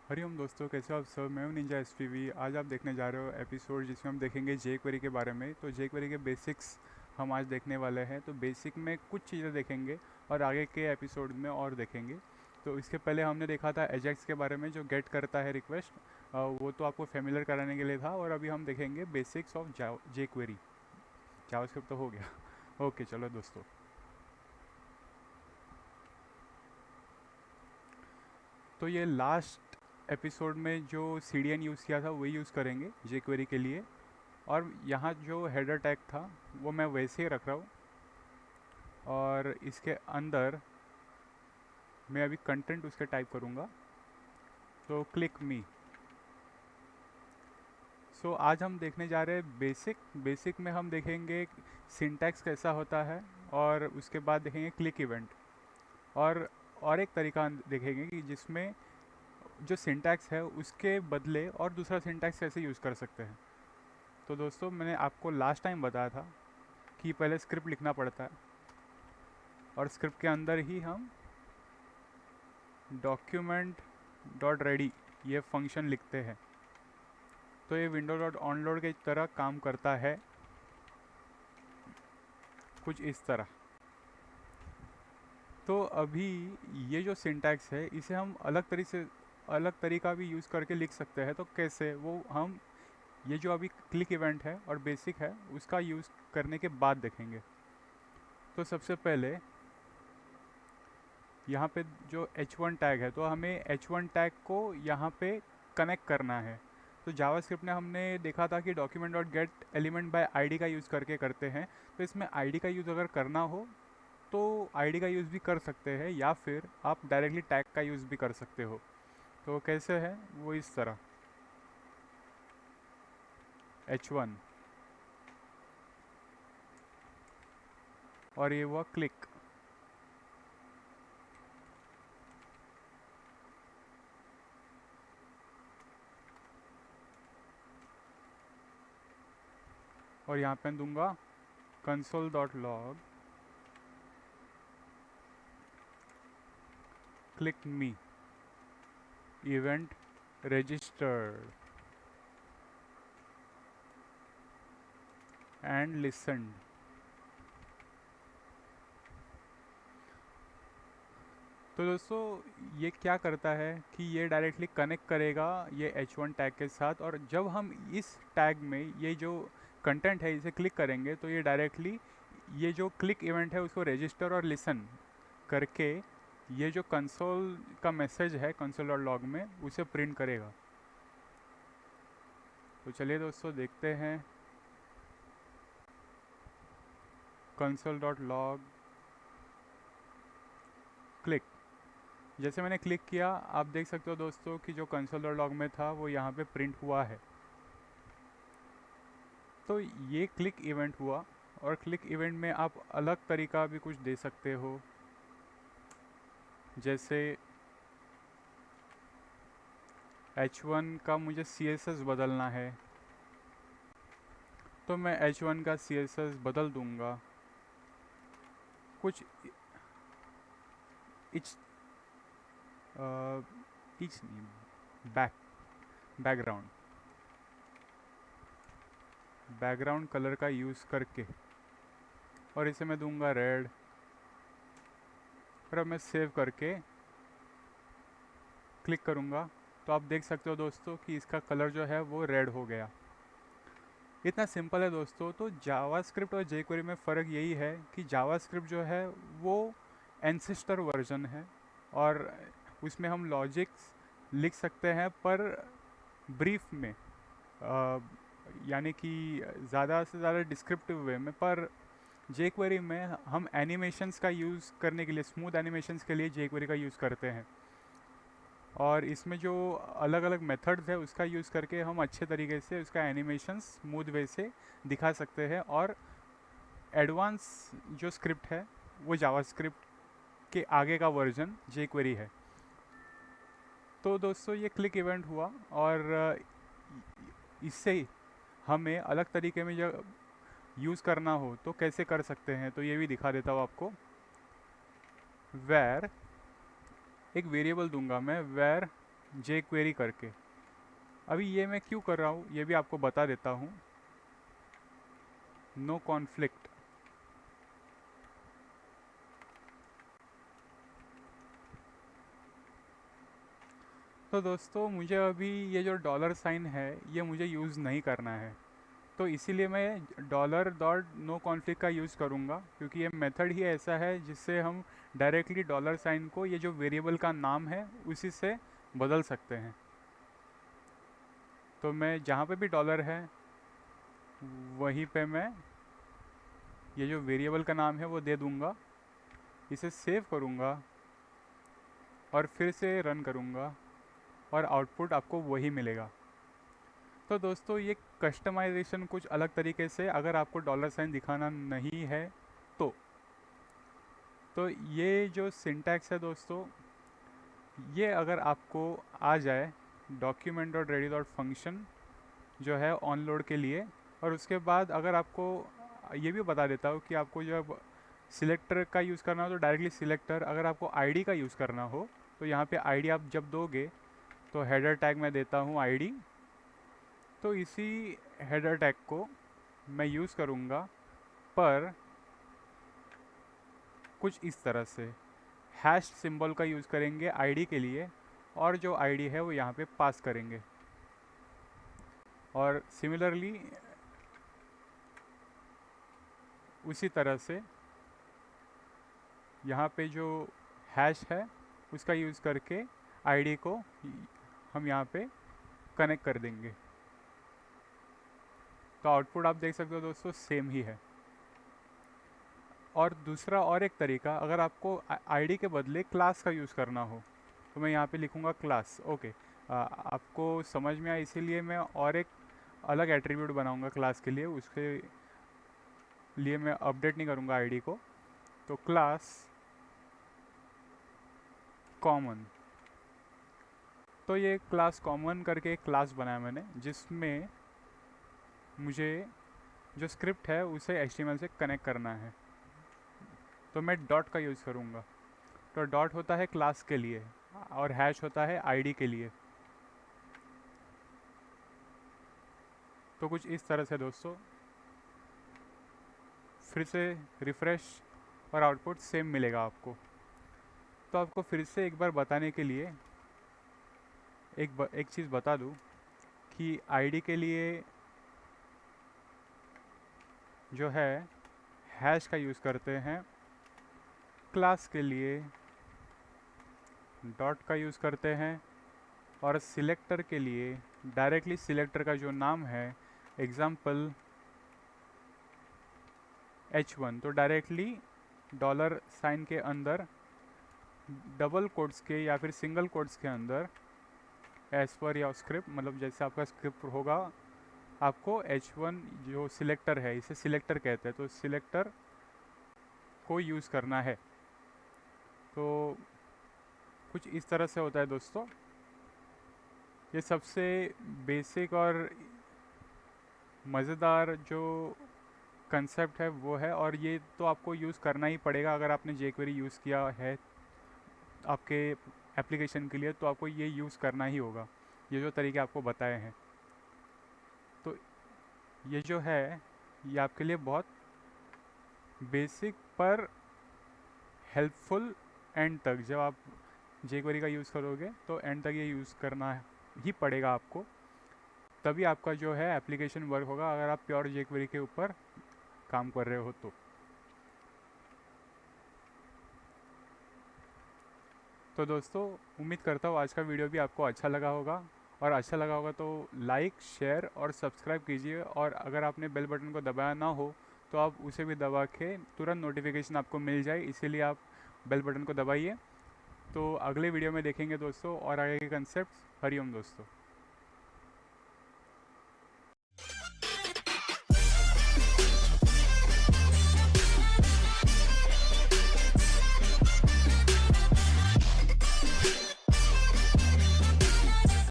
हरिओम दोस्तों, कैसे हो आप सब। मैं हूं निंजा एसपीवी। आज आप देखने जा रहे हो एपिसोड जिसमें हम देखेंगे जे क्वेरी के बारे में। तो जे क्वेरी के बेसिक्स हम आज देखने वाले हैं। तो बेसिक में कुछ चीज़ें देखेंगे और आगे के एपिसोड में और देखेंगे। तो इसके पहले हमने देखा था एजेक्स के बारे में, जो गेट करता है रिक्वेस्ट। वो तो आपको फेमिलियर कराने के लिए था। और अभी हम देखेंगे basics of J query. JavaScript तो हो गया। ओके चलो दोस्तों। तो ये लास्ट एपिसोड में जो सी डी एन यूज़ किया था वही यूज़ करेंगे जे क्वेरी के लिए। और यहाँ जो हेडर टैग था वो मैं वैसे ही रख रहा हूँ। और इसके अंदर मैं अभी कंटेंट उसके टाइप करूँगा। तो क्लिक मी। सो आज हम देखने जा रहे हैं बेसिक में हम देखेंगे सिंटैक्स कैसा होता है। और उसके बाद देखेंगे क्लिक इवेंट। और एक तरीका देखेंगे कि जिसमें जो सिंटैक्स है उसके बदले और दूसरा सिंटैक्स कैसे यूज़ कर सकते हैं। तो दोस्तों, मैंने आपको लास्ट टाइम बताया था कि पहले स्क्रिप्ट लिखना पड़ता है और स्क्रिप्ट के अंदर ही हम डॉक्यूमेंट डॉट रेडी ये फंक्शन लिखते हैं। तो ये विंडो डॉट ऑनलोड की तरह काम करता है, कुछ इस तरह। तो अभी ये जो सिंटैक्स है इसे हम अलग तरीका भी यूज़ करके लिख सकते हैं। तो कैसे, वो हम ये जो अभी क्लिक इवेंट है और बेसिक है उसका यूज़ करने के बाद देखेंगे। तो सबसे पहले यहाँ पे जो h1 टैग है, तो हमें h1 टैग को यहाँ पे कनेक्ट करना है। तो जावास्क्रिप्ट ने हमने देखा था कि document dot gate element by ID का यूज़ करके करते हैं। तो इसमें आईडी का यूज़ अगर करना हो तो आईडी का यूज़ भी कर सकते हैं, या फिर आप डायरेक्टली टैग का यूज़ भी कर सकते हो। तो कैसे है वो, इस तरह h1 और ये हुआ क्लिक। और यहाँ पे दूंगा console dot log click me event registered and listened. तो दोस्तों, ये क्या करता है कि ये डायरेक्टली कनेक्ट करेगा ये h1 टैग के साथ। और जब हम इस टैग में ये जो कंटेंट है इसे क्लिक करेंगे तो ये डायरेक्टली ये जो क्लिक इवेंट है उसको रजिस्टर और लिसन करके ये जो कंसोल का मैसेज है कंसोल डॉट लॉग में उसे प्रिंट करेगा। तो चलिए दोस्तों देखते हैं कंसोल डॉट लॉग क्लिक। जैसे मैंने क्लिक किया, आप देख सकते हो दोस्तों कि जो कंसोल डॉट लॉग में था वो यहाँ पे प्रिंट हुआ है। तो ये क्लिक इवेंट हुआ। और क्लिक इवेंट में आप अलग तरीका भी कुछ दे सकते हो। जैसे h1 का मुझे CSS बदलना है तो मैं h1 का CSS बदल दूंगा कुछ इच इच नहीं, बैकग्राउंड बैकग्राउंड कलर का यूज़ करके। और इसे मैं दूंगा रेड। और अब मैं सेव करके क्लिक करूँगा तो आप देख सकते हो दोस्तों कि इसका कलर जो है वो रेड हो गया। इतना सिंपल है दोस्तों। तो जावास्क्रिप्ट और jQuery में फ़र्क यही है कि जावास्क्रिप्ट जो है वो एंसेस्टर वर्जन है और उसमें हम लॉजिक्स लिख सकते हैं, पर ब्रीफ में, यानी कि ज़्यादा से ज़्यादा डिस्क्रिप्टिव वे में। पर jQuery में हम एनिमेशंस का यूज़ करने के लिए, स्मूथ एनिमेशंस के लिए jQuery का यूज़ करते हैं। और इसमें जो अलग अलग मेथड्स है उसका यूज़ करके हम अच्छे तरीके से उसका एनिमेशन स्मूथ वे से दिखा सकते हैं। और एडवांस जो स्क्रिप्ट है वो जावास्क्रिप्ट के आगे का वर्जन jQuery है। तो दोस्तों, ये क्लिक इवेंट हुआ। और इससे हमें अलग तरीके में जो यूज़ करना हो तो कैसे कर सकते हैं, तो ये भी दिखा देता हूँ आपको। वेर एक वेरिएबल दूंगा मैं, वेर जे क्वेरी करके। अभी ये मैं क्यों कर रहा हूँ ये भी आपको बता देता हूँ। नो कॉन्फ्लिक्ट, तो दोस्तों मुझे अभी ये जो डॉलर साइन है ये मुझे यूज़ नहीं करना है, तो इसीलिए मैं डॉलर डॉट नो कॉन्फ्लिक्ट का यूज़ करूँगा, क्योंकि ये मेथड ही ऐसा है जिससे हम डायरेक्टली डॉलर साइन को ये जो वेरिएबल का नाम है उसी से बदल सकते हैं। तो मैं जहाँ पे भी डॉलर है वहीं पे मैं ये जो वेरिएबल का नाम है वो दे दूँगा, इसे सेव करूँगा और फिर से रन करूँगा और आउटपुट आपको वही मिलेगा। तो दोस्तों ये कस्टमाइजेशन कुछ अलग तरीके से अगर आपको डॉलर साइन दिखाना नहीं है तो ये जो सिंटैक्स है दोस्तों, ये अगर आपको आ जाए document dot ready dot function जो है ऑन लोड के लिए, और उसके बाद अगर आपको ये भी बता देता हूँ कि आपको जब सिलेक्टर का यूज़ करना हो तो डायरेक्टली सिलेक्टर, अगर आपको आईडी का यूज़ करना हो तो यहाँ पे आईडी आप जब दोगे तो हेडर टैग मैं देता हूँ आईडी, तो इसी हेडर टैग को मैं यूज़ करूँगा पर कुछ इस तरह से हैश सिंबल का यूज़ करेंगे आईडी के लिए, और जो आईडी है वो यहाँ पे पास करेंगे। और सिमिलरली उसी तरह से यहाँ पे जो हैश है उसका यूज़ करके आईडी को हम यहाँ पे कनेक्ट कर देंगे। तो आउटपुट आप देख सकते हो दोस्तों सेम ही है। और दूसरा और एक तरीका, अगर आपको आईडी के बदले क्लास का यूज़ करना हो तो मैं यहाँ पे लिखूँगा क्लास। ओके, आपको समझ में आया, इसीलिए मैं और एक अलग एट्रीब्यूट बनाऊँगा क्लास के लिए, उसके लिए मैं अपडेट नहीं करूँगा आईडी को। तो क्लास कॉमन, तो ये क्लास कॉमन करके एक क्लास बनाया मैंने जिसमें मुझे जो स्क्रिप्ट है उसे HTML से कनेक्ट करना है, तो मैं डॉट का यूज़ करूँगा। तो डॉट होता है क्लास के लिए और हैश होता है आईडी के लिए। तो कुछ इस तरह से दोस्तों, फिर से रिफ़्रेश और आउटपुट सेम मिलेगा आपको। तो आपको फिर से एक बार बताने के लिए एक चीज़ बता दूं कि आईडी के लिए जो है हैश का यूज़ करते हैं, क्लास के लिए डॉट का यूज़ करते हैं, और सिलेक्टर के लिए डायरेक्टली सिलेक्टर का जो नाम है एग्जाम्पल H1, तो डायरेक्टली डॉलर साइन के अंदर डबल कोट्स के या फिर सिंगल कोट्स के अंदर एज पर या स्क्रिप्ट, मतलब जैसे आपका स्क्रिप्ट होगा आपको H1 जो सिलेक्टर है, इसे सिलेक्टर कहते हैं, तो सिलेक्टर को यूज़ करना है। तो कुछ इस तरह से होता है दोस्तों। ये सबसे बेसिक और मज़ेदार जो कंसेप्ट है वो है, और ये तो आपको यूज़ करना ही पड़ेगा अगर आपने jQuery यूज़ किया है आपके एप्लीकेशन के लिए, तो आपको ये यूज़ करना ही होगा, ये जो तरीके आपको बताए हैं। तो ये जो है ये आपके लिए बहुत बेसिक पर हेल्पफुल, एंड तक जब आप jQuery का यूज़ करोगे तो एंड तक ये यूज़ करना ही पड़ेगा आपको, तभी आपका जो है एप्लीकेशन वर्क होगा, अगर आप प्योर jQuery के ऊपर काम कर रहे हो तो दोस्तों उम्मीद करता हूँ आज का वीडियो भी आपको अच्छा लगा होगा, और अच्छा लगा होगा तो लाइक शेयर और सब्सक्राइब कीजिए, और अगर आपने बेल बटन को दबाया ना हो तो आप उसे भी दबा के तुरंत नोटिफिकेशन आपको मिल जाए, इसीलिए आप बेल बटन को दबाइए। तो अगले वीडियो में देखेंगे दोस्तों और आगे के कंसेप्ट। हरिओम दोस्तों।